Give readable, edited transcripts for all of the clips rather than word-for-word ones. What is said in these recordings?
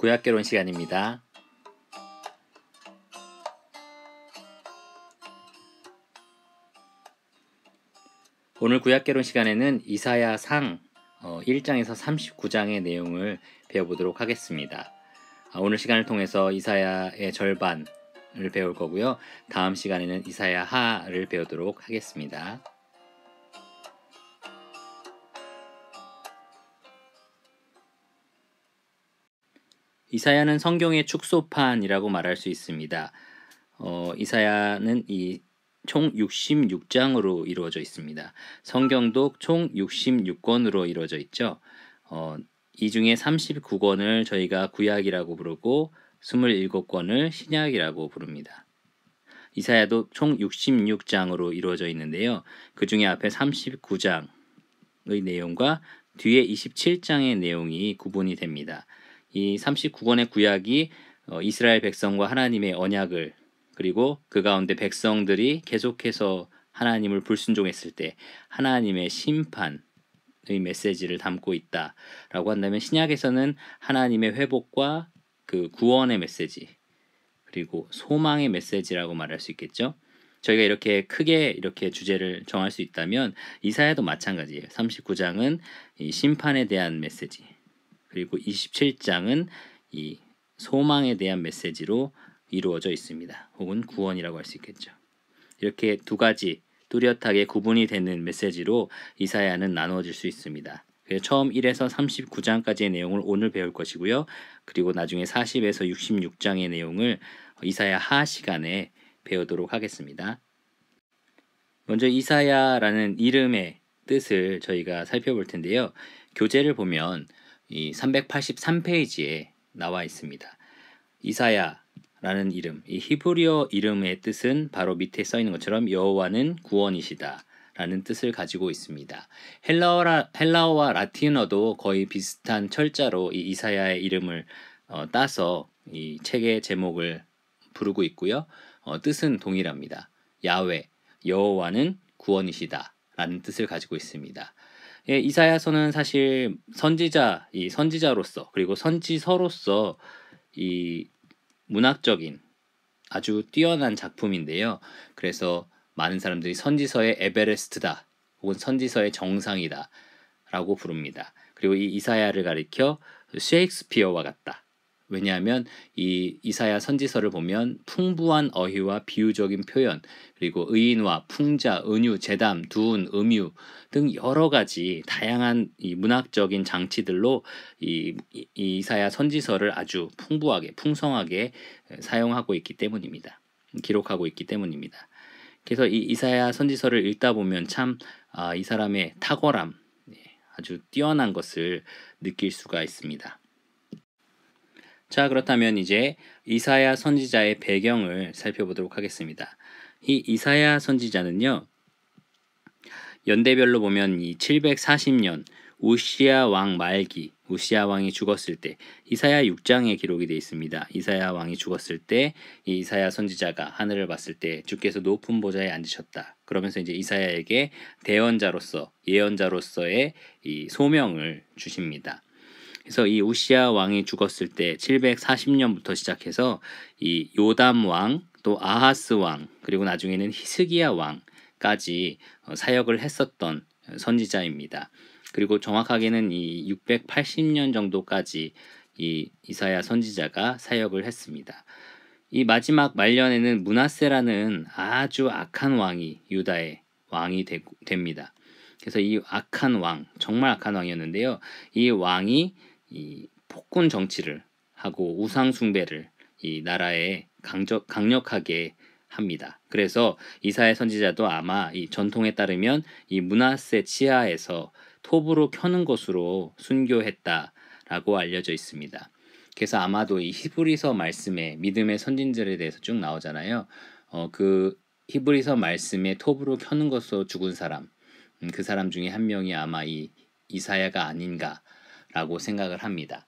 구약개론 시간입니다. 오늘 구약개론 시간에는 이사야상 1장에서 39장의 내용을 배워보도록 하겠습니다. 오늘 시간을 통해서 이사야의 절반을 배울 거고요. 다음 시간에는 이사야하를 배우도록 하겠습니다. 이사야는 성경의 축소판이라고 말할 수 있습니다. 이사야는 총 66장으로 이루어져 있습니다. 성경도 총 66권으로 이루어져 있죠. 이 중에 39권을 저희가 구약이라고 부르고 27권을 신약이라고 부릅니다. 이사야도 총 66장으로 이루어져 있는데요. 그 중에 앞에 39장의 내용과 뒤에 27장의 내용이 구분이 됩니다. 이 39권의 구약이 이스라엘 백성과 하나님의 언약을, 그리고 그 가운데 백성들이 계속해서 하나님을 불순종했을 때 하나님의 심판의 메시지를 담고 있다라고 한다면, 신약에서는 하나님의 회복과 그 구원의 메시지, 그리고 소망의 메시지라고 말할 수 있겠죠. 저희가 이렇게 크게 이렇게 주제를 정할 수 있다면 이사야도 마찬가지예요. 39장은 이 심판에 대한 메시지, 그리고 27장은 이 소망에 대한 메시지로 이루어져 있습니다. 혹은 구원이라고 할 수 있겠죠. 이렇게 두 가지 뚜렷하게 구분이 되는 메시지로 이사야는 나누어질 수 있습니다. 그래서 처음 1에서 39장까지의 내용을 오늘 배울 것이고요. 그리고 나중에 40에서 66장의 내용을 이사야 하 시간에 배우도록 하겠습니다. 먼저 이사야라는 이름의 뜻을 저희가 살펴볼 텐데요. 교재를 보면 이 383페이지에 나와 있습니다. 이사야라는 이름, 이 히브리어 이름의 뜻은 바로 밑에 써 있는 것처럼 여호와는 구원이시다 라는 뜻을 가지고 있습니다. 헬라어와 라틴어도 거의 비슷한 철자로 이 이사야의 이름을 따서 이 책의 제목을 부르고 있고요. 뜻은 동일합니다. 야훼, 여호와는 구원이시다 라는 뜻을 가지고 있습니다. 예, 이사야서는 사실 선지자로서, 그리고 선지서로서 이 문학적인 아주 뛰어난 작품인데요. 그래서 많은 사람들이 선지서의 에베레스트다, 혹은 선지서의 정상이다 라고 부릅니다. 그리고 이 이사야를 가리켜 셰익스피어와 같다. 왜냐하면 이 이사야 선지서를 보면 풍부한 어휘와 비유적인 표현, 그리고 의인화, 풍자, 은유, 제담, 두운, 음유 등 여러 가지 다양한 이 문학적인 장치들로 이 이사야 선지서를 아주 풍부하게, 풍성하게 사용하고 있기 때문입니다. 기록하고 있기 때문입니다. 그래서 이 이사야 선지서를 읽다 보면 참 이 사람의 탁월함, 아주 뛰어난 것을 느낄 수가 있습니다. 자, 그렇다면 이제 이사야 선지자의 배경을 살펴보도록 하겠습니다. 이 이사야 선지자는요, 연대별로 보면 이 740년 우시야 왕 말기, 우시야 왕이 죽었을 때 이사야 6장에 기록이 되어 있습니다. 이사야 왕이 죽었을 때 이 이사야 선지자가 하늘을 봤을 때 주께서 높은 보좌에 앉으셨다. 그러면서 이제 이사야에게 예언자로서의 이 소명을 주십니다. 그래서 이 우시야 왕이 죽었을 때 740년부터 시작해서 이 요담 왕, 또 아하스 왕, 그리고 나중에는 히스기야 왕까지 사역을 했었던 선지자입니다. 그리고 정확하게는 이 680년 정도까지 이 이사야 선지자가 사역을 했습니다. 이 마지막 말년에는 므낫세라는 아주 악한 왕이 유다의 왕이 됩니다. 그래서 이 악한 왕, 정말 악한 왕이었는데요. 이 왕이 이 폭군 정치를 하고 우상 숭배를 이 나라에 강력하게 합니다. 그래서 이사야 선지자도 아마 이 전통에 따르면 이 므낫세 치하에서 톱으로 켜는 것으로 순교했다라고 알려져 있습니다. 그래서 아마도 이 히브리서 말씀에 믿음의 선진들에 대해서 쭉 나오잖아요. 그 히브리서 말씀에 톱으로 켜는 것으로 죽은 사람, 그 사람 중에 한 명이 아마 이 이사야가 아닌가라고 생각을 합니다.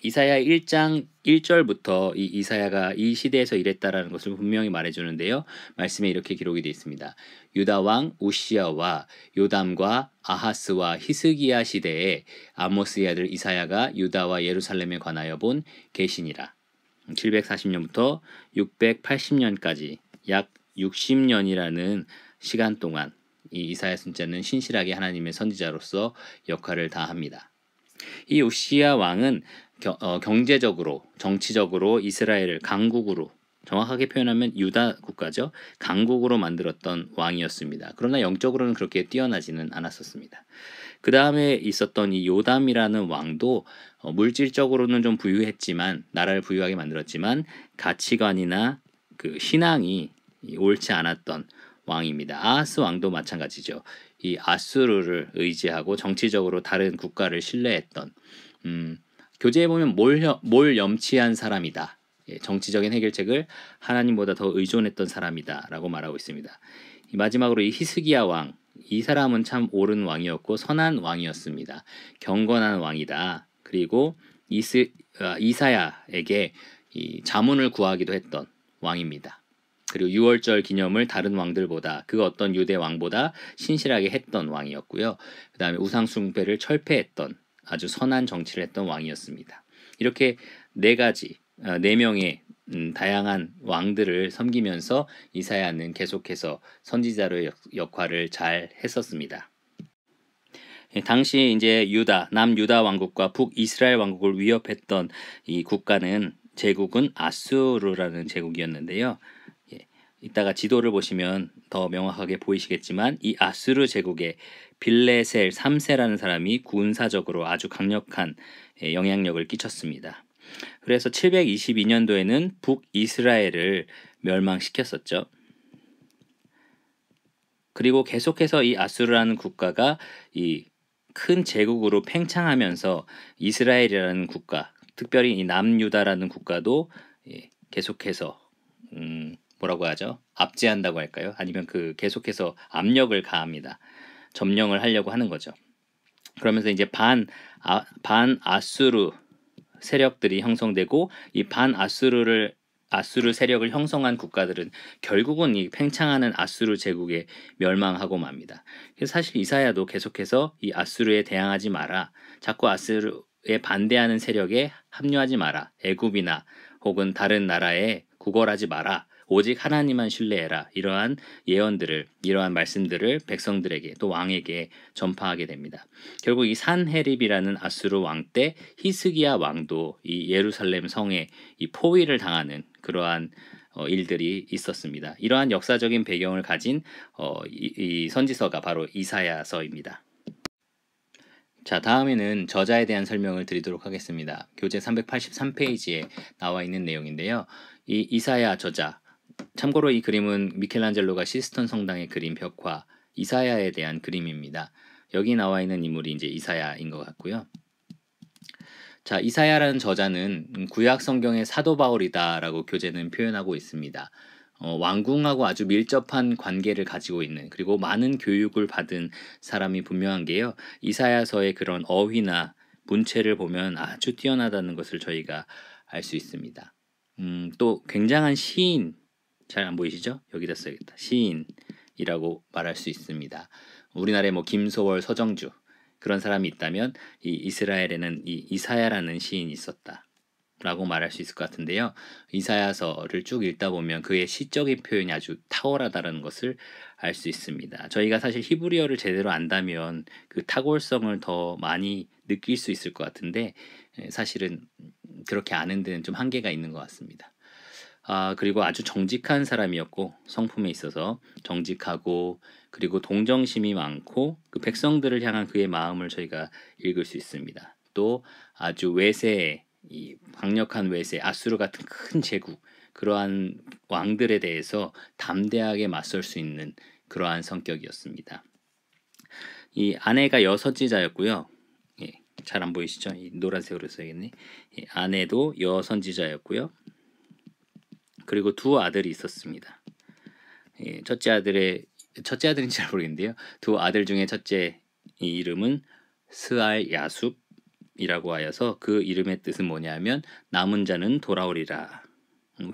이사야 1장 1절부터 이 이사야가 이 시대에서 일했다라는 것을 분명히 말해주는데요. 말씀에 이렇게 기록이 되어 있습니다. 유다 왕 우시야와 요담과 아하스와 히스기야 시대에 아모스의 아들 이사야가 유다와 예루살렘에 관하여 본 계시니라. 740년부터 680년까지 약 60년이라는 시간 동안 이 이사야 선지자는 신실하게 하나님의 선지자로서 역할을 다합니다. 이 우시야 왕은 경제적으로, 정치적으로 이스라엘을 강국으로, 정확하게 표현하면 유다 국가죠. 강국으로 만들었던 왕이었습니다. 그러나 영적으로는 그렇게 뛰어나지는 않았었습니다. 그 다음에 있었던 이 요담이라는 왕도 물질적으로는 좀 부유했지만, 나라를 부유하게 만들었지만 가치관이나 그 신앙이 옳지 않았던 왕입니다. 아하스 왕도 마찬가지죠. 이 아수르를 의지하고 정치적으로 다른 국가를 신뢰했던, 교재에 보면 뭘 염치한 사람이다. 정치적인 해결책을 하나님보다 더 의존했던 사람이다 라고 말하고 있습니다. 마지막으로 이 히스기야 왕, 이 사람은 참 옳은 왕이었고 선한 왕이었습니다. 경건한 왕이다. 그리고 이사야에게 이 자문을 구하기도 했던 왕입니다. 그리고 6월절 기념을 다른 왕들보다, 그 어떤 유대 왕보다 신실하게 했던 왕이었고요. 그 다음에 우상 숭배를 철폐했던 아주 선한 정치를 했던 왕이었습니다. 이렇게 네 명의 다양한 왕들을 섬기면서 이사야는 계속해서 선지자로의 역할을 잘 했었습니다. 당시 이제 남유다 왕국과 북이스라엘 왕국을 위협했던 이 제국은 아수르라는 제국이었는데요. 이따가 지도를 보시면 더 명확하게 보이시겠지만 이 아수르 제국의 빌레셀 3세라는 사람이 군사적으로 아주 강력한 영향력을 끼쳤습니다. 그래서 722년도에는 북이스라엘을 멸망시켰었죠. 그리고 계속해서 이 아수르라는 국가가 이 큰 제국으로 팽창하면서 이스라엘이라는 국가, 특별히 이 남유다라는 국가도 계속해서 뭐라고 하죠? 압제한다고 할까요? 아니면 계속해서 압력을 가합니다. 점령을 하려고 하는 거죠. 그러면서 이제 반아수르 세력들이 형성되고, 이 아수르 세력을 형성한 국가들은 결국은 이 팽창하는 아수르 제국에 멸망하고 맙니다. 그래서 사실 이사야도 계속해서 이 아수르에 대항하지 마라, 자꾸 아수르에 반대하는 세력에 합류하지 마라, 애굽이나 혹은 다른 나라에 구걸하지 마라, 오직 하나님만 신뢰해라, 이러한 말씀들을 백성들에게, 또 왕에게 전파하게 됩니다. 결국 이 산헤립이라는 아수르 왕 때 히스기야 왕도 이 예루살렘 성에 이 포위를 당하는 그러한 일들이 있었습니다. 이러한 역사적인 배경을 가진 이 선지서가 바로 이사야서입니다. 자, 다음에는 저자에 대한 설명을 드리도록 하겠습니다. 교재 383페이지에 나와 있는 내용인데요. 이 이사야 저자, 참고로 이 그림은 미켈란젤로가 시스턴 성당에 그린 벽화 이사야에 대한 그림입니다. 여기 나와 있는 인물이 이제 이사야인 것 같고요. 자, 이사야라는 저자는 구약 성경의 사도 바울이다라고 교재는 표현하고 있습니다. 왕궁하고 아주 밀접한 관계를 가지고 있는, 그리고 많은 교육을 받은 사람이 분명한 게요. 이사야서의 그런 어휘나 문체를 보면 아주 뛰어나다는 것을 저희가 알 수 있습니다. 또 굉장한 시인, 잘 안 보이시죠? 여기다 써야겠다. 시인이라고 말할 수 있습니다. 우리나라에 뭐 김소월, 서정주 그런 사람이 있다면 이 이스라엘에는 이 이사야라는 시인이 있었다 라고 말할 수 있을 것 같은데요. 이사야서를 쭉 읽다 보면 그의 시적인 표현이 아주 탁월하다는 것을 알 수 있습니다. 저희가 사실 히브리어를 제대로 안다면 그 탁월성을 더 많이 느낄 수 있을 것 같은데, 사실은 그렇게 아는 데는 좀 한계가 있는 것 같습니다. 그리고 아주 정직한 사람이었고, 성품에 있어서 정직하고, 그리고 동정심이 많고, 그 백성들을 향한 그의 마음을 저희가 읽을 수 있습니다. 또 아주 이 강력한 외세, 아수르 같은 큰 제국, 그러한 왕들에 대해서 담대하게 맞설 수 있는 그러한 성격이었습니다. 이 아내가 여선지자였고요. 잘 안 보이시죠? 이 노란색으로 써야겠네. 아내도 여선지자였고요. 그리고 두 아들이 있었습니다. 첫째 아들인지 잘 모르겠는데요. 두 아들 중에 첫째 이 이름은 스알 야숲, 이라고 하여서 그 이름의 뜻은 뭐냐면 남은 자는 돌아오리라.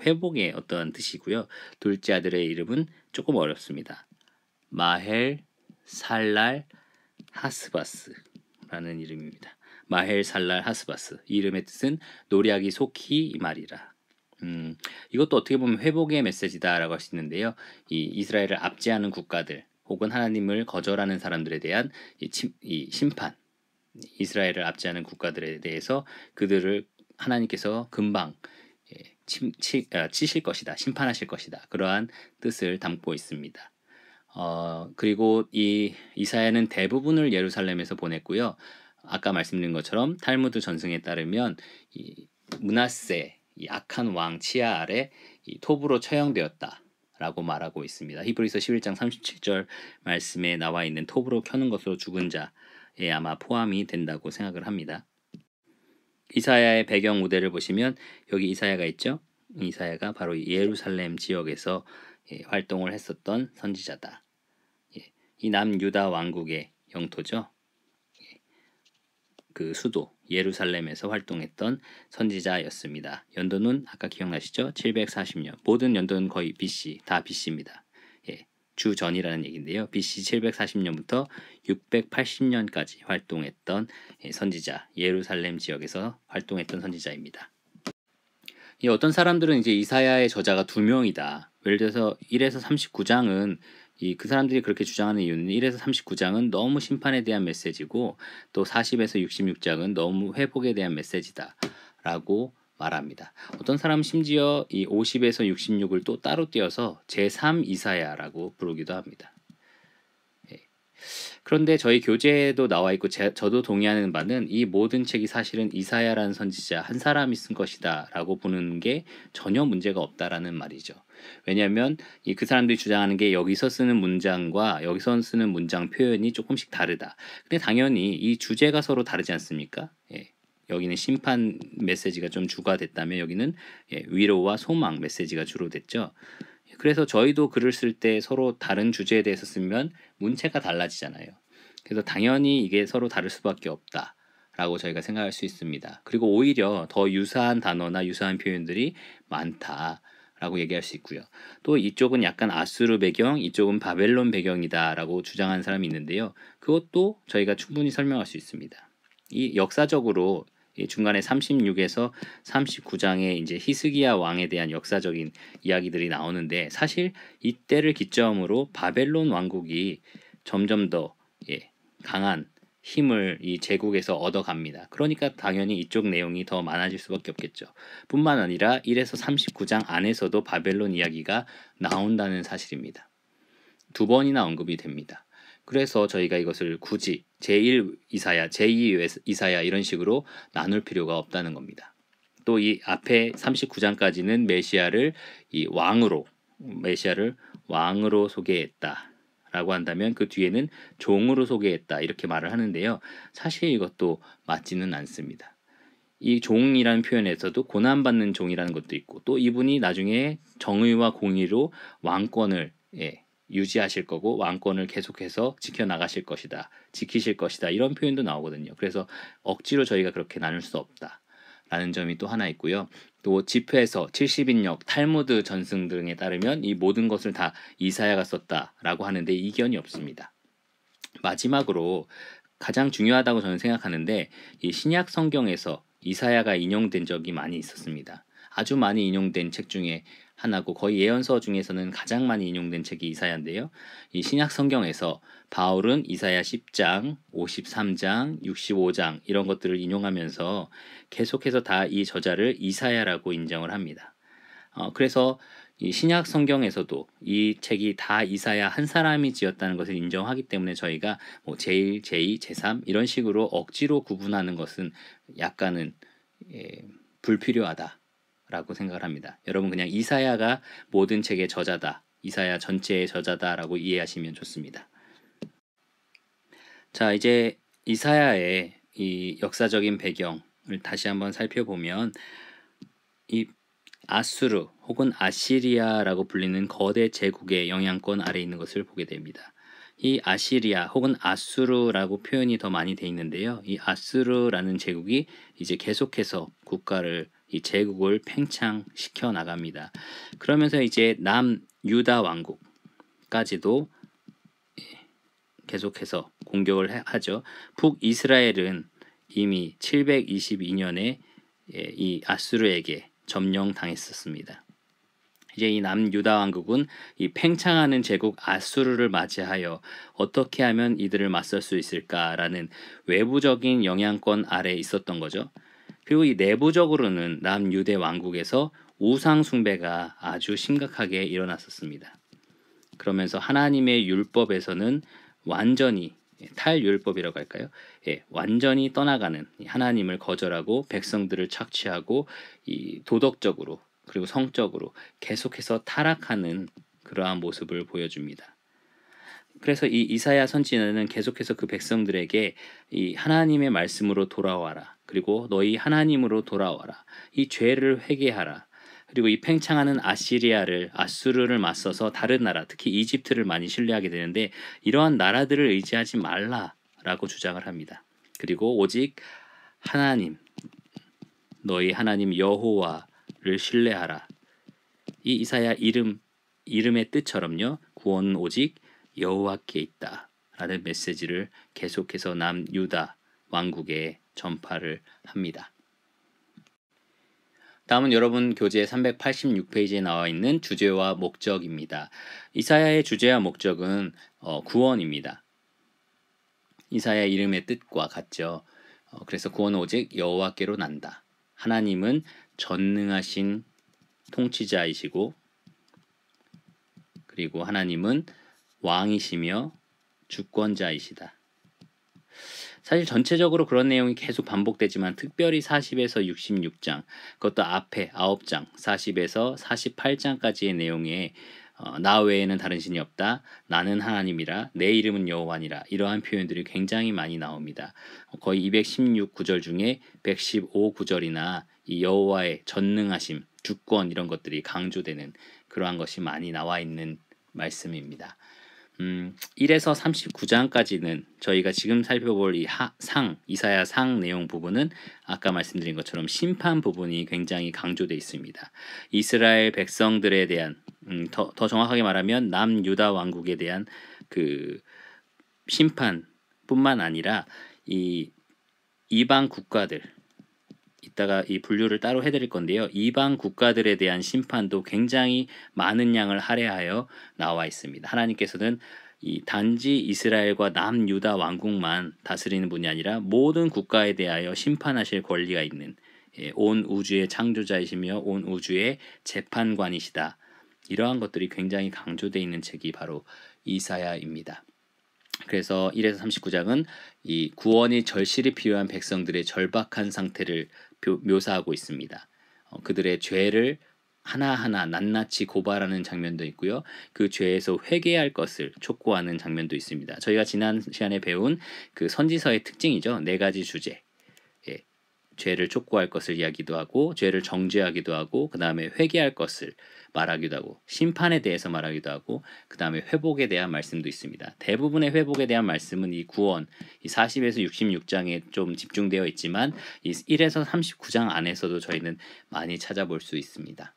회복의 어떠한 뜻이고요. 둘째 아들의 이름은 조금 어렵습니다. 마헬 살랄 하스바스라는 이름입니다. 마헬 살랄 하스바스. 이 이름의 뜻은 노략이 속히 이 말이라. 이것도 어떻게 보면 회복의 메시지다라고 할 수 있는데요. 이 이스라엘을 압제하는 국가들 혹은 하나님을 거절하는 사람들에 대한 이 심판, 이스라엘을 압제하는 국가들에 대해서 그들을 하나님께서 금방 치실 것이다, 심판하실 것이다, 그러한 뜻을 담고 있습니다. 그리고 이 이사야는 대부분을 예루살렘에서 보냈고요. 아까 말씀드린 것처럼 탈무드 전승에 따르면 이 므낫세, 이 악한 왕 치하 아래 이 톱으로 처형되었다라고 말하고 있습니다. 히브리서 11장 37절 말씀에 나와 있는 톱으로 켜는 것으로 죽은 자에 아마 포함이 된다고 생각을 합니다. 이사야의 배경 무대를 보시면 여기 이사야가 있죠. 이사야가 바로 예루살렘 지역에서 활동을 했었던 선지자다. 이 남유다 왕국의 영토죠. 그 수도 예루살렘에서 활동했던 선지자였습니다. 연도는 아까 기억나시죠? 740년. 모든 연도는 거의 BC, 다 BC입니다. 주전이라는 얘기인데요. BC 740년부터 680년까지 활동했던 선지자, 예루살렘 지역에서 활동했던 선지자입니다. 어떤 사람들은 이제 이사야의 저자가 두 명이다. 예를 들어서 1에서 39장은 그 사람들이 그렇게 주장하는 이유는 1에서 39장은 너무 심판에 대한 메시지고 또 40에서 66장은 너무 회복에 대한 메시지다 라고 말합니다. 어떤 사람은 심지어 이 50에서 66을 또 따로 떼어서 제3 이사야라고 부르기도 합니다. 그런데 저희 교재에도 나와 있고 저도 동의하는 바는 이 모든 책이 사실은 이사야라는 선지자 한 사람이 쓴 것이다 라고 보는 게 전혀 문제가 없다라는 말이죠. 왜냐하면 그 사람들이 주장하는 게 여기서 쓰는 문장과 여기서 쓰는 문장 표현이 조금씩 다르다. 근데 당연히 이 주제가 서로 다르지 않습니까? 여기는 심판 메시지가 좀 주가 됐다면 여기는 위로와 소망 메시지가 주로 됐죠. 그래서 저희도 글을 쓸 때 서로 다른 주제에 대해서 쓰면 문체가 달라지잖아요. 그래서 당연히 이게 서로 다를 수밖에 없다라고 저희가 생각할 수 있습니다. 그리고 오히려 더 유사한 단어나 유사한 표현들이 많다라고 얘기할 수 있고요. 또 이쪽은 약간 아수르 배경, 이쪽은 바벨론 배경이다라고 주장하는 사람이 있는데요. 그것도 저희가 충분히 설명할 수 있습니다. 이 역사적으로 중간에 36에서 39장에 이제 히스기야 왕에 대한 역사적인 이야기들이 나오는데 사실 이때를 기점으로 바벨론 왕국이 점점 더 강한 힘을 이 제국에서 얻어갑니다. 그러니까 당연히 이쪽 내용이 더 많아질 수밖에 없겠죠. 뿐만 아니라 1에서 39장 안에서도 바벨론 이야기가 나온다는 사실입니다. 두 번이나 언급이 됩니다. 그래서 저희가 이것을 굳이 제1 이사야, 제2 이사야 이런 식으로 나눌 필요가 없다는 겁니다. 또 이 앞에 39장까지는 메시아를 메시아를 왕으로 소개했다라고 한다면 그 뒤에는 종으로 소개했다 이렇게 말을 하는데요. 사실 이것도 맞지는 않습니다. 이 종이라는 표현에서도 고난받는 종이라는 것도 있고 또 이분이 나중에 정의와 공의로 왕권을 유지하실 거고 왕권을 계속해서 지켜나가실 것이다, 지키실 것이다 이런 표현도 나오거든요. 그래서 억지로 저희가 그렇게 나눌 수 없다라는 점이 또 하나 있고요. 또 집회서 70인역, 탈무드 전승 등에 따르면 이 모든 것을 다 이사야가 썼다라고 하는데 이견이 없습니다. 마지막으로 가장 중요하다고 저는 생각하는데 이 신약 성경에서 이사야가 인용된 적이 많이 있었습니다. 아주 많이 인용된 책 중에 하나고 거의 예언서 중에서는 가장 많이 인용된 책이 이사야인데요. 이 신약 성경에서 바울은 이사야 10장, 53장, 65장 이런 것들을 인용하면서 계속해서 다 이 저자를 이사야라고 인정을 합니다. 그래서 이 신약 성경에서도 이 책이 다 이사야 한 사람이 지었다는 것을 인정하기 때문에 저희가 뭐 제1, 제2, 제3 이런 식으로 억지로 구분하는 것은 약간은 불필요하다라고 생각을 합니다. 여러분 그냥 이사야가 모든 책의 저자다, 이사야 전체의 저자다라고 이해하시면 좋습니다. 자, 이제 이사야의 이 역사적인 배경을 다시 한번 살펴보면 이 아수르 혹은 아시리아라고 불리는 거대 제국의 영향권 아래에 있는 것을 보게 됩니다. 이 아시리아 혹은 아수르라고 표현이 더 많이 돼 있는데요. 이 아수르라는 제국이 이제 계속해서 이 제국을 팽창시켜 나갑니다. 그러면서 이제 남유다 왕국까지도 계속해서 공격을 하죠. 북이스라엘은 이미 722년에 이 아수르에게 점령당했었습니다. 이제 이 남유다 왕국은 이 팽창하는 제국 아수르를 맞이하여 어떻게 하면 이들을 맞설 수 있을까라는 외부적인 영향권 아래 있었던 거죠. 그리고 이 내부적으로는 남유대 왕국에서 우상 숭배가 아주 심각하게 일어났었습니다. 그러면서 하나님의 율법에서는 완전히 탈율법이라고 할까요? 완전히 떠나가는 하나님을 거절하고 백성들을 착취하고 이 도덕적으로 그리고 성적으로 계속해서 타락하는 그러한 모습을 보여줍니다. 그래서 이 이사야 선지자는 계속해서 그 백성들에게 이 하나님의 말씀으로 돌아와라. 그리고 너희 하나님으로 돌아와라. 이 죄를 회개하라. 그리고 이 팽창하는 아수르를 맞서서 다른 나라, 특히 이집트를 많이 신뢰하게 되는데 이러한 나라들을 의지하지 말라라고 주장을 합니다. 그리고 오직 하나님, 너희 하나님 여호와를 신뢰하라. 이 이사야 이름의 뜻처럼요. 구원은 오직 여호와께 있다라는 메시지를 계속해서 남유다 왕국에 전파를 합니다. 다음은 여러분 교재 386페이지에 나와 있는 주제와 목적입니다. 이사야의 주제와 목적은 구원입니다. 이사야 이름의 뜻과 같죠. 그래서 구원은 오직 여호와께로 난다. 하나님은 전능하신 통치자이시고 그리고 하나님은 왕이시며 주권자이시다. 사실 전체적으로 그런 내용이 계속 반복되지만 특별히 40에서 66장, 그것도 앞에 9장, 40에서 48장까지의 내용에 나 외에는 다른 신이 없다. 나는 하나님이라. 내 이름은 여호와니라. 이러한 표현들이 굉장히 많이 나옵니다. 거의 216구절 중에 115구절이나 이 여호와의 전능하심, 주권 이런 것들이 강조되는 그러한 것이 많이 나와 있는 말씀입니다. 1에서 39장까지는 저희가 지금 살펴볼 이사야 상 내용 부분은 아까 말씀드린 것처럼 심판 부분이 굉장히 강조되어 있습니다. 이스라엘 백성들에 대한 더 정확하게 말하면 남유다 왕국에 대한 그 심판뿐만 아니라 이 이방 국가들 이따가 이 분류를 따로 해드릴 건데요. 이방 국가들에 대한 심판도 굉장히 많은 양을 할애하여 나와 있습니다. 하나님께서는 이 단지 이스라엘과 남유다 왕국만 다스리는 분이 아니라 모든 국가에 대하여 심판하실 권리가 있는 온 우주의 창조자이시며 온 우주의 재판관이시다. 이러한 것들이 굉장히 강조되어 있는 책이 바로 이사야입니다. 그래서 1에서 39장은 이 구원이 절실히 필요한 백성들의 절박한 상태를 묘사하고 있습니다. 그들의 죄를 하나하나 낱낱이 고발하는 장면도 있고요. 그 죄에서 회개할 것을 촉구하는 장면도 있습니다. 저희가 지난 시간에 배운 그 선지서의 특징이죠. 4가지 주제. 죄를 촉구할 것을 이야기도 하고 죄를 정죄하기도 하고 그 다음에 회개할 것을 말하기도 하고 심판에 대해서 말하기도 하고 그 다음에 회복에 대한 말씀도 있습니다. 대부분의 회복에 대한 말씀은 이 구원, 이 40에서 66장에 좀 집중되어 있지만 이 1에서 39장 안에서도 저희는 많이 찾아볼 수 있습니다.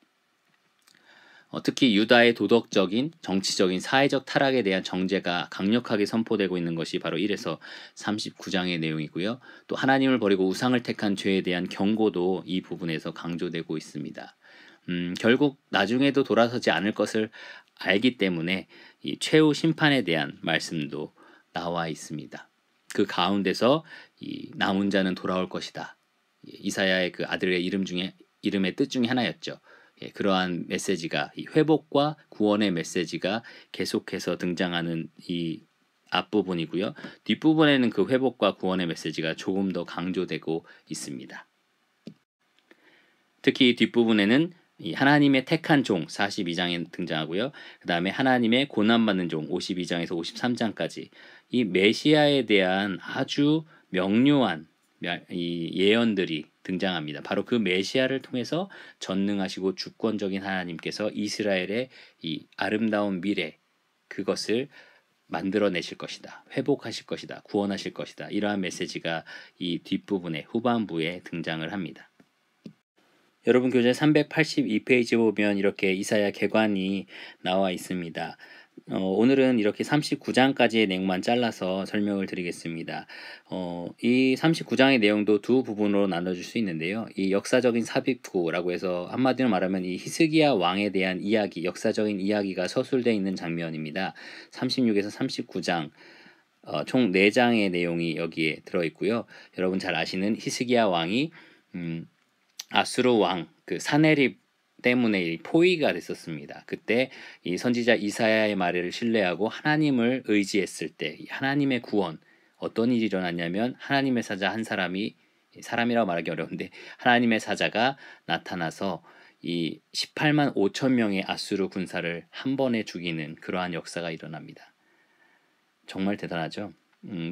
특히 유다의 도덕적인, 정치적인, 사회적 타락에 대한 정죄가 강력하게 선포되고 있는 것이 바로 1에서 39장의 내용이고요. 또 하나님을 버리고 우상을 택한 죄에 대한 경고도 이 부분에서 강조되고 있습니다. 결국 나중에도 돌아서지 않을 것을 알기 때문에 이 최후 심판에 대한 말씀도 나와 있습니다. 그 가운데서 이 남은 자는 돌아올 것이다. 이사야의 그 아들의 이름의 뜻 중에 하나였죠. 그러한 메시지가 이 회복과 구원의 메시지가 계속해서 등장하는 이 앞부분이고요. 뒷부분에는 그 회복과 구원의 메시지가 조금 더 강조되고 있습니다. 특히 뒷부분에는 이 하나님의 택한 종 42장에 등장하고요. 그 다음에 하나님의 고난받는 종 52장에서 53장까지 이 메시아에 대한 아주 명료한 이 예언들이 등장합니다. 바로 그 메시아를 통해서 전능하시고 주권적인 하나님께서 이스라엘의 이 아름다운 미래 그것을 만들어내실 것이다. 회복하실 것이다. 구원하실 것이다. 이러한 메시지가 이 뒷부분에 후반부에 등장을 합니다. 여러분 교재 382페이지 보면 이렇게 이사야 계관이 나와 있습니다. 오늘은 이렇게 39장까지의 내용만 잘라서 설명을 드리겠습니다. 이 39장의 내용도 두 부분으로 나눠줄 수 있는데요. 이 역사적인 삽입구라고 해서 한마디로 말하면 이 히스기야 왕에 대한 이야기, 역사적인 이야기가 서술되어 있는 장면입니다. 36에서 39장 총 4장의 내용이 여기에 들어있고요. 여러분 잘 아시는 히스기야 왕이 아수르 왕 그 사네립 때문에 이 포위가 됐었습니다. 그때 이 선지자 이사야의 말을 신뢰하고 하나님을 의지했을 때 하나님의 구원 어떤 일이 일어났냐면 하나님의 사자 한 사람이 사람이라고 말하기 어려운데 하나님의 사자가 나타나서 이 18만 5천 명의 아수르 군사를 한 번에 죽이는 그러한 역사가 일어납니다. 정말 대단하죠.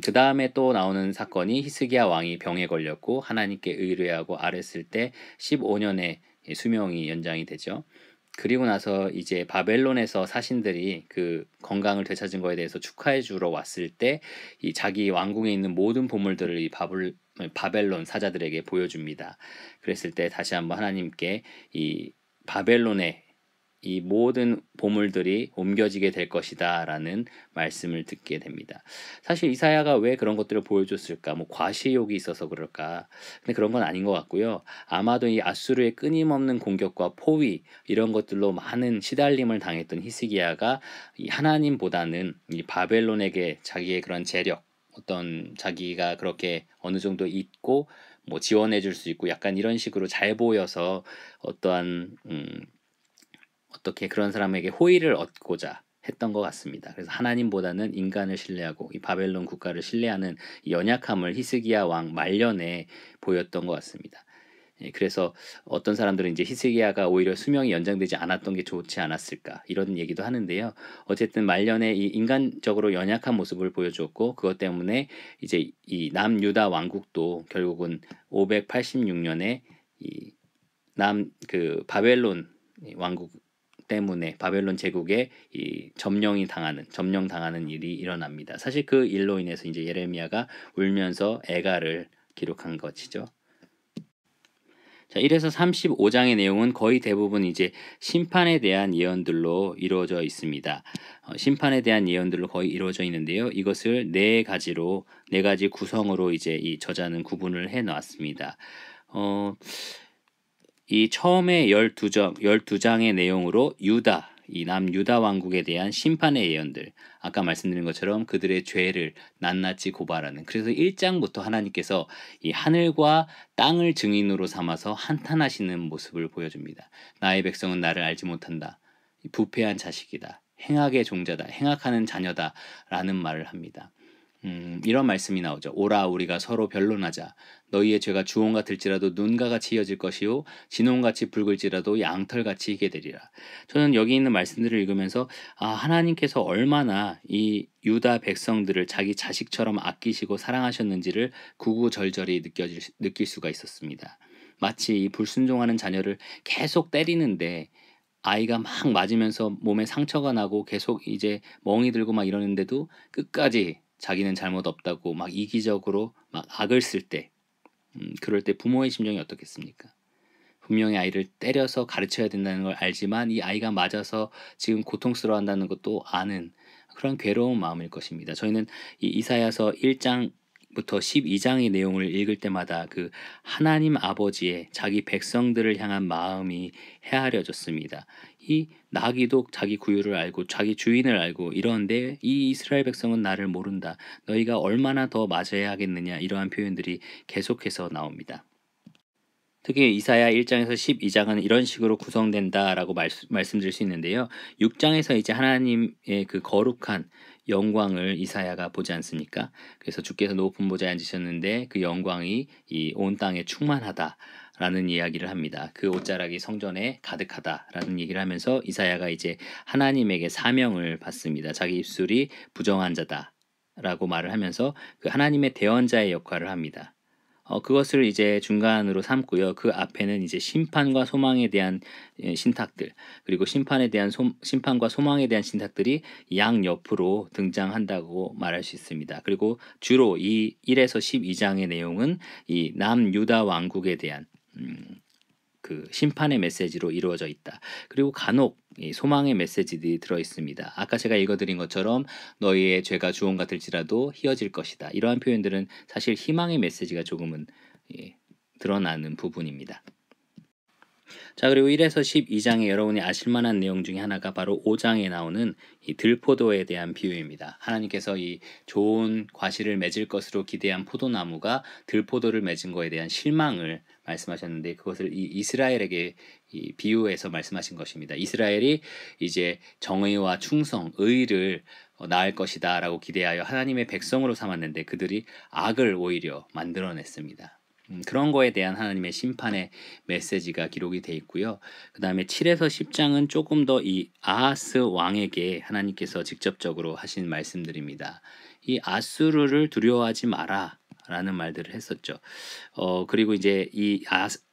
그 다음에 또 나오는 사건이 히스기야 왕이 병에 걸렸고 하나님께 의뢰하고 아랬을 때 15년의 수명이 연장이 되죠. 그리고 나서 이제 바벨론에서 사신들이 그 건강을 되찾은 거에 대해서 축하해 주러 왔을 때 이 자기 왕궁에 있는 모든 보물들을 이 바벨론 사자들에게 보여줍니다. 그랬을 때 다시 한번 하나님께 이 바벨론의 이 모든 보물들이 옮겨지게 될 것이다 라는 말씀을 듣게 됩니다. 사실 이사야가 왜 그런 것들을 보여줬을까? 뭐 과시욕이 있어서 그럴까? 근데 그런 건 아닌 것 같고요. 아마도 이 아수르의 끊임없는 공격과 포위 이런 것들로 많은 시달림을 당했던 히스기야가 이 하나님보다는 이 바벨론에게 자기의 그런 재력 어떤 자기가 그렇게 어느 정도 있고 뭐 지원해 줄 수 있고 약간 이런 식으로 잘 보여서 어떠한 어떻게 그런 사람에게 호의를 얻고자 했던 것 같습니다. 그래서 하나님보다는 인간을 신뢰하고 이 바벨론 국가를 신뢰하는 이 연약함을 히스기야 왕 말년에 보였던 것 같습니다. 그래서 어떤 사람들은 이제 히스기야가 오히려 수명이 연장되지 않았던 게 좋지 않았을까 이런 얘기도 하는데요. 어쨌든 말년에 이 인간적으로 연약한 모습을 보여줬고 그것 때문에 이제 이 남유다 왕국도 결국은 586년에 이 바벨론 왕국 때문에 바벨론 제국에 이 점령 당하는 일이 일어납니다. 사실 그 일로 인해서 이제 예레미야가 울면서 애가를 기록한 것이죠. 자, 이래서 35장의 내용은 거의 대부분 이제 심판에 대한 예언들로 이루어져 있습니다. 심판에 대한 예언들로 거의 이루어져 있는데요. 이것을 네 가지 구성으로 이제 이 저자는 구분을 해 놨습니다. 이 처음에 12장의 내용으로 이 남유다 왕국에 대한 심판의 예언들, 아까 말씀드린 것처럼 그들의 죄를 낱낱이 고발하는, 그래서 1장부터 하나님께서 이 하늘과 땅을 증인으로 삼아서 한탄하시는 모습을 보여줍니다. 나의 백성은 나를 알지 못한다. 부패한 자식이다. 행악의 종자다. 행악하는 자녀다. 라는 말을 합니다. 이런 말씀이 나오죠. 오라 우리가 서로 변론하자. 너희의 죄가 주홍 같을지라도 눈과 같이 이어질 것이요 진홍같이 붉을지라도 양털같이 희게 되리라. 저는 여기 있는 말씀들을 읽으면서 하나님께서 얼마나 이 유다 백성들을 자기 자식처럼 아끼시고 사랑하셨는지를 구구절절히 느낄 수가 있었습니다. 마치 이 불순종하는 자녀를 계속 때리는데 아이가 막 맞으면서 몸에 상처가 나고 계속 이제 멍이 들고 막 이러는데도 끝까지 자기는 잘못 없다고 막 이기적으로 막 악을 쓸 때, 그럴 때 부모의 심정이 어떻겠습니까? 분명히 아이를 때려서 가르쳐야 된다는 걸 알지만 이 아이가 맞아서 지금 고통스러워한다는 것도 아는 그런 괴로운 마음일 것입니다. 저희는 이 이사야서 1장부터 12장의 내용을 읽을 때마다 그 하나님 아버지의 자기 백성들을 향한 마음이 헤아려졌습니다. 이 나귀도 자기 구유를 알고 자기 주인을 알고 이러는데 이 이스라엘 백성은 나를 모른다. 너희가 얼마나 더 맞아야 하겠느냐 이러한 표현들이 계속해서 나옵니다. 특히 이사야 1장에서 12장은 이런 식으로 구성된다라고 말씀드릴 수 있는데요. 6장에서 이제 하나님의 그 거룩한 영광을 이사야가 보지 않습니까? 그래서 주께서 높은 보좌에 앉으셨는데 그 영광이 이 온 땅에 충만하다라는 이야기를 합니다. 그 옷자락이 성전에 가득하다라는 얘기를 하면서 이사야가 이제 하나님에게 사명을 받습니다. 자기 입술이 부정한 자다라고 말을 하면서 그 하나님의 대언자의 역할을 합니다. 그것을 이제 중간으로 삼고요. 그 앞에는 이제 심판과 소망에 대한 신탁들, 그리고 심판과 소망에 대한 신탁들이 양옆으로 등장한다고 말할 수 있습니다. 그리고 주로 이 1에서 12장의 내용은 이 남유다 왕국에 대한 그 심판의 메시지로 이루어져 있다. 그리고 간혹 이 소망의 메시지들이 들어 있습니다. 아까 제가 읽어드린 것처럼 너희의 죄가 주홍 같을지라도 희어질 것이다. 이러한 표현들은 사실 희망의 메시지가 조금은 드러나는 부분입니다. 자, 그리고 1에서 12장에 여러분이 아실 만한 내용 중에 하나가 바로 5장에 나오는 이 들포도에 대한 비유입니다. 하나님께서 이 좋은 과실을 맺을 것으로 기대한 포도나무가 들포도를 맺은 거에 대한 실망을 말씀하셨는데, 그것을 이 이스라엘에게 이 비유해서 말씀하신 것입니다. 이스라엘이 이제 정의와 충성, 의를 낳을 것이다라고 기대하여 하나님의 백성으로 삼았는데 그들이 악을 오히려 만들어냈습니다. 그런 거에 대한 하나님의 심판의 메시지가 기록이 돼 있고요. 그 다음에 7에서 10장은 조금 더 이 아하스 왕에게 하나님께서 직접적으로 하신 말씀들입니다. 이 아수르를 두려워하지 마라 라는 말들을 했었죠. 그리고 이제 이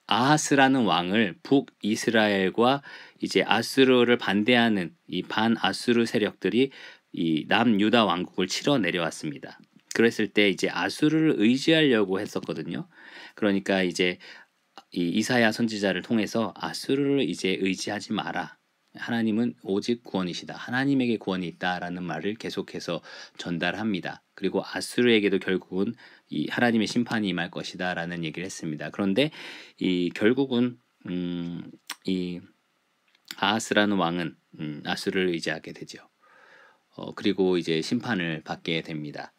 아하스라는 왕을 북이스라엘과 이제 아수르를 반대하는 이 반아수르 세력들이 이 남유다 왕국을 치러 내려왔습니다. 그랬을 때 이제 아수르를 의지하려고 했었거든요. 그러니까 이제 이 이사야 선지자를 통해서 아수르를 이제 의지하지 마라. 하나님은 오직 구원이시다. 하나님에게 구원이 있다라는 말을 계속해서 전달합니다. 그리고 아수르에게도 결국은 이 하나님의 심판이 임할 것이다라는 얘기를 했습니다. 그런데 이 결국은 이 아하스라는 왕은 아수르를 의지하게 되죠. 그리고 이제 심판을 받게 됩니다.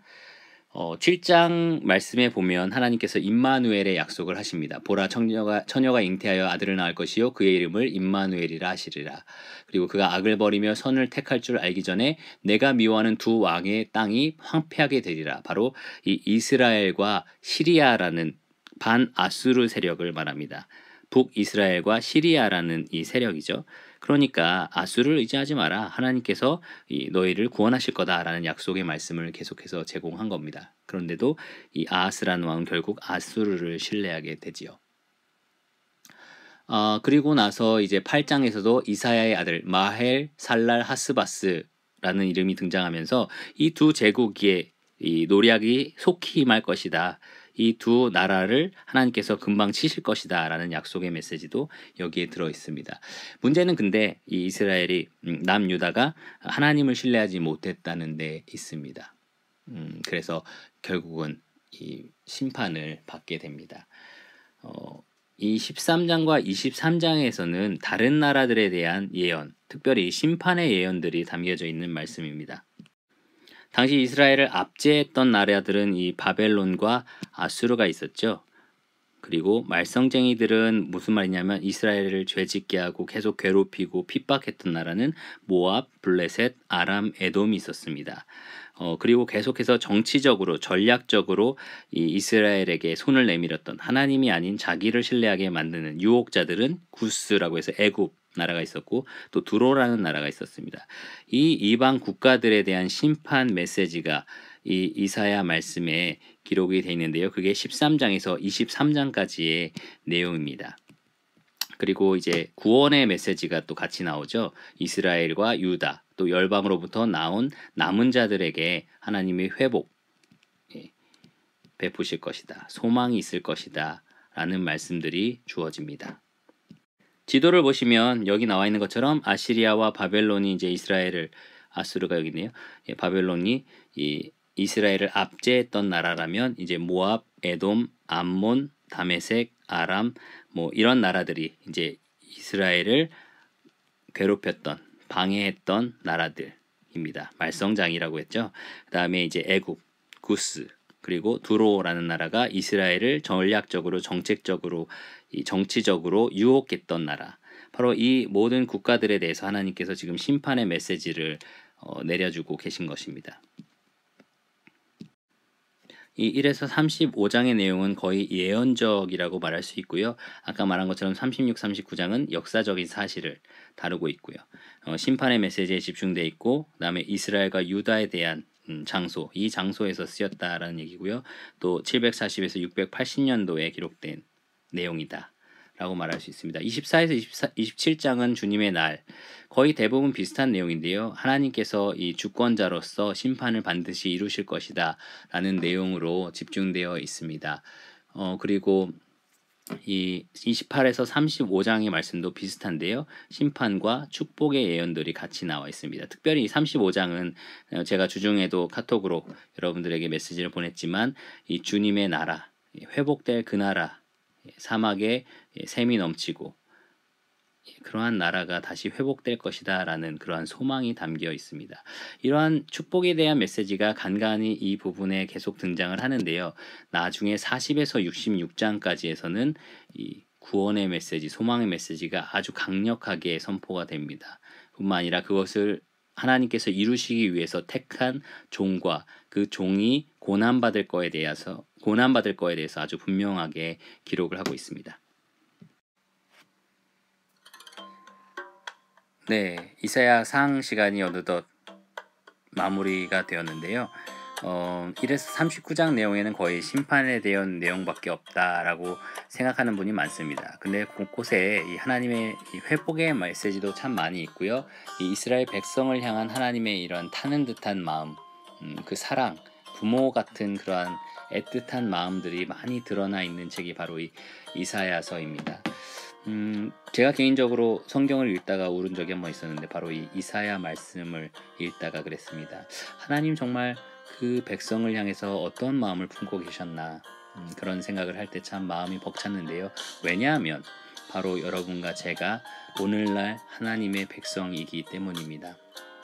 7장 말씀에 보면 하나님께서 임마누엘의 약속을 하십니다. 보라, 처녀가 잉태하여 아들을 낳을 것이요 그의 이름을 임마누엘이라 하시리라. 그리고 그가 악을 버리며 선을 택할 줄 알기 전에 내가 미워하는 두 왕의 땅이 황폐하게 되리라. 바로 이 이스라엘과 시리아라는 반아수르 세력을 말합니다. 북이스라엘과 시리아라는 이 세력이죠. 그러니까 아수르를 의지하지 마라. 하나님께서 너희를 구원하실 거다라는 약속의 말씀을 계속해서 제공한 겁니다. 그런데도 이 아하스라는 왕은 결국 아수르를 신뢰하게 되지요. 그리고 나서 이제 8장에서도 이사야의 아들 마헬 살랄 하스바스라는 이름이 등장하면서 이 두 제국의 이 노략이 속히 임할 것이다. 이 두 나라를 하나님께서 금방 치실 것이다 라는 약속의 메시지도 여기에 들어 있습니다. 문제는 근데 이 이스라엘이 남유다가 하나님을 신뢰하지 못했다는 데 있습니다. 그래서 결국은 이 심판을 받게 됩니다. 이 13장과 23장에서는 다른 나라들에 대한 예언, 특별히 심판의 예언들이 담겨져 있는 말씀입니다. 당시 이스라엘을 압제했던 나라들은 이 바벨론과 아수르가 있었죠. 그리고 말썽쟁이들은 무슨 말이냐면 이스라엘을 죄짓게 하고 계속 괴롭히고 핍박했던 나라는 모압, 블레셋, 아람, 에돔이 있었습니다. 그리고 계속해서 정치적으로 전략적으로 이 이스라엘에게 손을 내밀었던 하나님이 아닌 자기를 신뢰하게 만드는 유혹자들은 구스라고 해서 애굽 나라가 있었고 또 두로라는 나라가 있었습니다. 이 이방 국가들에 대한 심판 메시지가 이 이사야 말씀에 기록이 되어 있는데요. 그게 13장에서 23장까지의 내용입니다. 그리고 이제 구원의 메시지가 또 같이 나오죠. 이스라엘과 유다 또 열방으로부터 나온 남은 자들에게 하나님의 회복 베푸실 것이다. 소망이 있을 것이다. 라는 말씀들이 주어집니다. 지도를 보시면 여기 나와 있는 것처럼 아시리아와 바벨론이 이제 이스라엘을 아수르가 여기 있네요. 바벨론이 이 이스라엘을 압제했던 나라라면 이제 모압, 에돔, 암몬, 다메섹, 아람 뭐 이런 나라들이 이제 이스라엘을 괴롭혔던 방해했던 나라들입니다. 말썽장이라고 했죠. 그다음에 이제 애굽, 구스 그리고 두로라는 나라가 이스라엘을 전략적으로 정책적으로 정치적으로 유혹했던 나라. 바로 이 모든 국가들에 대해서 하나님께서 지금 심판의 메시지를 내려주고 계신 것입니다. 이 1에서 35장의 내용은 거의 예언적이라고 말할 수 있고요. 아까 말한 것처럼 36, 39장은 역사적인 사실을 다루고 있고요. 심판의 메시지에 집중되어 있고 그다음에 이스라엘과 유다에 대한 장소, 이 장소에서 쓰였다라는 얘기고요. 또 740에서 680년도에 기록된 내용이다 라고 말할 수 있습니다. 24에서 27장은 주님의 날, 거의 대부분 비슷한 내용인데요. 하나님께서 이 주권자로서 심판을 반드시 이루실 것이다 라는 내용으로 집중되어 있습니다. 그리고 이 28에서 35장의 말씀도 비슷한데요. 심판과 축복의 예언들이 같이 나와 있습니다. 특별히 35장은 제가 주중에도 카톡으로 여러분들에게 메시지를 보냈지만 이 주님의 나라, 회복될 그 나라, 사막에 샘이 넘치고 그러한 나라가 다시 회복될 것이다 라는 그러한 소망이 담겨 있습니다. 이러한 축복에 대한 메시지가 간간히 이 부분에 계속 등장을 하는데요. 나중에 40에서 66장까지에서는 이 구원의 메시지, 소망의 메시지가 아주 강력하게 선포가 됩니다. 뿐만 아니라 그것을 하나님께서 이루시기 위해서 택한 종과 그 종이 고난받을 거에 대해서 아주 분명하게 기록을 하고 있습니다. 네, 이사야 상응 시간이 어느덧 마무리가 되었는데요. 1에서 39장 내용에는 거의 심판에 대한 내용밖에 없다라고 생각하는 분이 많습니다. 근데 곳곳에 이 하나님의 이 회복의 메시지도 참 많이 있고요. 이 이스라엘 백성을 향한 하나님의 이런 타는 듯한 마음, 그 사랑, 부모 같은 그러한 애틋한 마음들이 많이 드러나 있는 책이 바로 이 이사야서입니다. 제가 개인적으로 성경을 읽다가 울은 적이 한 번 있었는데 바로 이 이사야 말씀을 읽다가 그랬습니다. 하나님 정말 그 백성을 향해서 어떤 마음을 품고 계셨나 그런 생각을 할 때 참 마음이 벅찼는데요. 왜냐하면 바로 여러분과 제가 오늘날 하나님의 백성이기 때문입니다.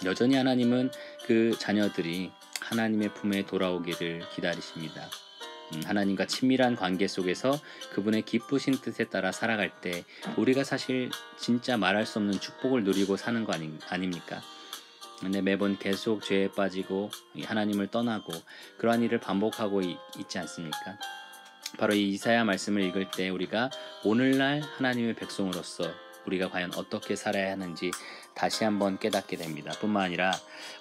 여전히 하나님은 그 자녀들이 하나님의 품에 돌아오기를 기다리십니다. 하나님과 친밀한 관계 속에서 그분의 기쁘신 뜻에 따라 살아갈 때 우리가 사실 진짜 말할 수 없는 축복을 누리고 사는 거 아닙니까? 근데 매번 계속 죄에 빠지고 하나님을 떠나고 그러한 일을 반복하고 있지 않습니까? 바로 이 이사야 말씀을 읽을 때 우리가 오늘날 하나님의 백성으로서 우리가 과연 어떻게 살아야 하는지 다시 한번 깨닫게 됩니다. 뿐만 아니라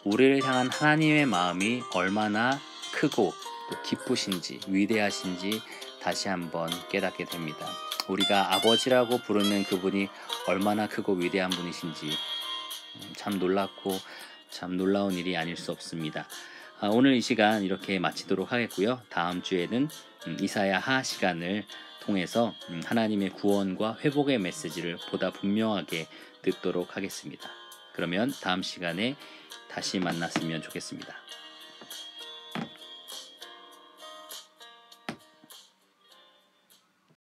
우리를 향한 하나님의 마음이 얼마나 크고 또 기쁘신지 위대하신지 다시 한번 깨닫게 됩니다. 우리가 아버지라고 부르는 그분이 얼마나 크고 위대한 분이신지 참 놀랍고 참 놀라운 일이 아닐 수 없습니다. 오늘 이 시간 이렇게 마치도록 하겠고요. 다음 주에는 이사야 하 시간을 통해서 하나님의 구원과 회복의 메시지를 보다 분명하게 듣도록 하겠습니다. 그러면 다음 시간에 다시 만났으면 좋겠습니다.